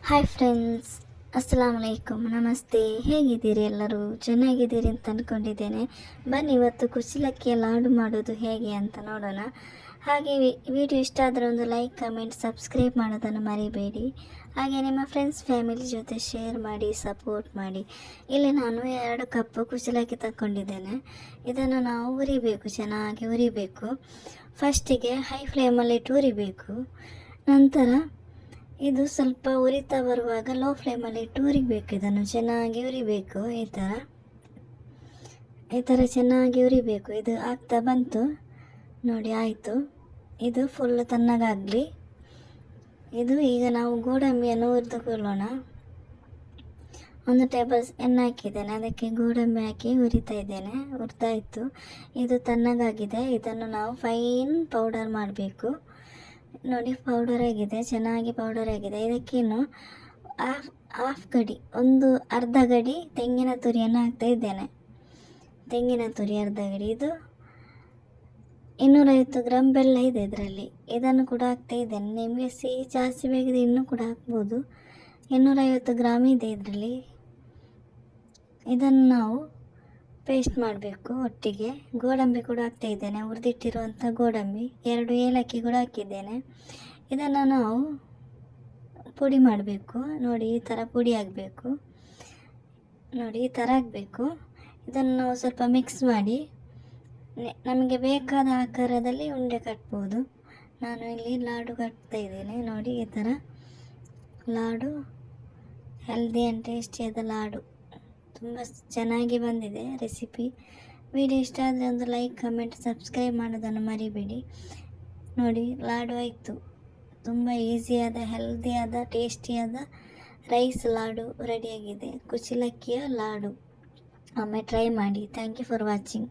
Hi friends, ಅಸ್ಸಲಾಮು ಅಲೈಕುಮ್, ನಮಸ್ತೆ. ಹೇಗಿದ್ದೀರಿ? ಎಲ್ಲರೂ ಚೆನ್ನಾಗಿದ್ದೀರಿ ಅಂತ ಅಂದ್ಕೊಂಡಿದ್ದೇನೆ. ಬನ್ನಿ ಇವತ್ತು ಕುಚ್ಚಲಕ್ಕಿಯ ಲಾಡು ಮಾಡೋದು ಹೇಗೆ ಅಂತ ನೋಡೋಣ. ಹಾಗೆ ವಿಡಿಯೋ ಇಷ್ಟ ಆದರೆ ಒಂದು ಲೈಕ್, ಕಮೆಂಟ್, ಸಬ್ಸ್ಕ್ರೈಬ್ ಮಾಡೋದನ್ನು ಮರಿಬೇಡಿ. ಹಾಗೆ ನಿಮ್ಮ ಫ್ರೆಂಡ್ಸ್ ಫ್ಯಾಮಿಲಿ ಜೊತೆ ಶೇರ್ ಮಾಡಿ, ಸಪೋರ್ಟ್ ಮಾಡಿ. ಇಲ್ಲಿ ನಾನು 2 ಕಪ್ ಕುಚ್ಚಲಕ್ಕಿ ತಗೊಂಡಿದ್ದೇನೆ. ಇದನ್ನು ನಾವು ಹುರಿಬೇಕು, ಚೆನ್ನಾಗಿ ಹುರಿಬೇಕು. ಫಸ್ಟಿಗೆ ಹೈ ಫ್ಲೇಮಲ್ಲಿ ಇಟ್ಟು ಹುರಿಬೇಕು. ನಂತರ ಇದು ಸ್ವಲ್ಪ ಉರಿತಾ ಬರುವಾಗ ಲೋ ಫ್ಲೇಮಲ್ಲಿ ಇಟ್ಟು ಹುರಿಬೇಕು. ಇದನ್ನು ಚೆನ್ನಾಗಿ ಹುರಿಬೇಕು. ಈ ಥರ ಚೆನ್ನಾಗಿ ಹುರಿಬೇಕು. ಇದು ಆಗ್ತಾ ಬಂತು ನೋಡಿ, ಆಯಿತು. ಇದು ಫುಲ್ ತಣ್ಣಗಾಗಲಿ. ಈಗ ನಾವು ಗೋಡಂಬಿಯನ್ನು ಹುರಿದುಕೊಳ್ಳೋಣ. 1 ಟೇಬಲ್ ಎಣ್ಣೆ ಹಾಕಿದ್ದೇನೆ, ಅದಕ್ಕೆ ಗೋಡಂಬಿ ಹಾಕಿ ಹುರಿತಾ ಇದ್ದೇನೆ. ಹುರಿದಾಯಿತು. ಇದು ತಣ್ಣಗಾಗಿದೆ. ಇದನ್ನು ನಾವು ಫೈನ್ ಪೌಡರ್ ಮಾಡಬೇಕು. ನೋಡಿ, ಪೌಡರ್ ಆಗಿದೆ, ಚೆನ್ನಾಗಿ ಪೌಡರ್ ಆಗಿದೆ. ಇದಕ್ಕೇನು ಹಾಫ್ ಗಡಿ, ಅರ್ಧ ಗಡಿ ತೆಂಗಿನ ತುರಿಯನ್ನು ಹಾಕ್ತಾ ಇದ್ದೇನೆ. ತೆಂಗಿನ ತುರಿ ಅರ್ಧ ಗಡಿ. ಇದು 250 ಗ್ರಾಮ್ ಬೆಲ್ಲ ಇದೆ ಇದರಲ್ಲಿ. ಇದನ್ನು ಕೂಡ ಹಾಕ್ತಾ ಇದ್ದೇನೆ. ನಿಮಗೆ ಸಿಹಿ ಜಾಸ್ತಿ ಬೇಕಿದ್ರೆ ಇನ್ನೂ ಕೂಡ ಹಾಕ್ಬೋದು. 250 ಗ್ರಾಮ್ ಇದೆ ಇದರಲ್ಲಿ. ಇದನ್ನು ನಾವು ಪೇಸ್ಟ್ ಮಾಡಬೇಕು ಒಟ್ಟಿಗೆ. ಗೋಡಂಬಿ ಕೂಡ ಹಾಕ್ತಾ ಇದ್ದೇನೆ, ಹುರಿದಿಟ್ಟಿರುವಂಥ ಗೋಡಂಬಿ. 2 ಏಲಕ್ಕಿ ಕೂಡ ಹಾಕಿದ್ದೇನೆ. ಇದನ್ನು ನಾವು ಪುಡಿ ಮಾಡಬೇಕು. ನೋಡಿ, ಈ ಥರ ಪುಡಿ ಆಗಬೇಕು. ನೋಡಿ, ಈ ಥರ ಆಗಬೇಕು. ಇದನ್ನು ನಾವು ಸ್ವಲ್ಪ ಮಿಕ್ಸ್ ಮಾಡಿ ನಮಗೆ ಬೇಕಾದ ಆಕಾರದಲ್ಲಿ ಉಂಡೆ ಕಟ್ಬೋದು. ನಾನು ಇಲ್ಲಿ ಲಾಡು ಕಟ್ತಾ ಇದ್ದೇನೆ. ನೋಡಿ, ಈ ಥರ ಲಾಡು, ಹೆಲ್ದಿ ಆ್ಯಂಡ್ ಟೇಸ್ಟಿಯಾದ ಲಾಡು. ತುಂಬ ಚೆನ್ನಾಗಿ ಬಂದಿದೆ ರೆಸಿಪಿ. ವಿಡಿಯೋ ಇಷ್ಟ ಆದರೆ ಒಂದು ಲೈಕ್, ಕಮೆಂಟ್, ಸಬ್ಸ್ಕ್ರೈಬ್ ಮಾಡೋದನ್ನು ಮರಿಬೇಡಿ. ನೋಡಿ, ಲಾಡು ಆಯಿತು. ತುಂಬ ಈಸಿಯಾದ, ಹೆಲ್ದಿಯಾದ, ಟೇಸ್ಟಿಯಾದ ರೈಸ್ ಲಾಡು ರೆಡಿಯಾಗಿದೆ. ಕುಚ್ಚಲಕ್ಕಿಯ ಲಾಡು. ಒಮ್ಮೆ ಟ್ರೈ ಮಾಡಿ. Thank you for watching.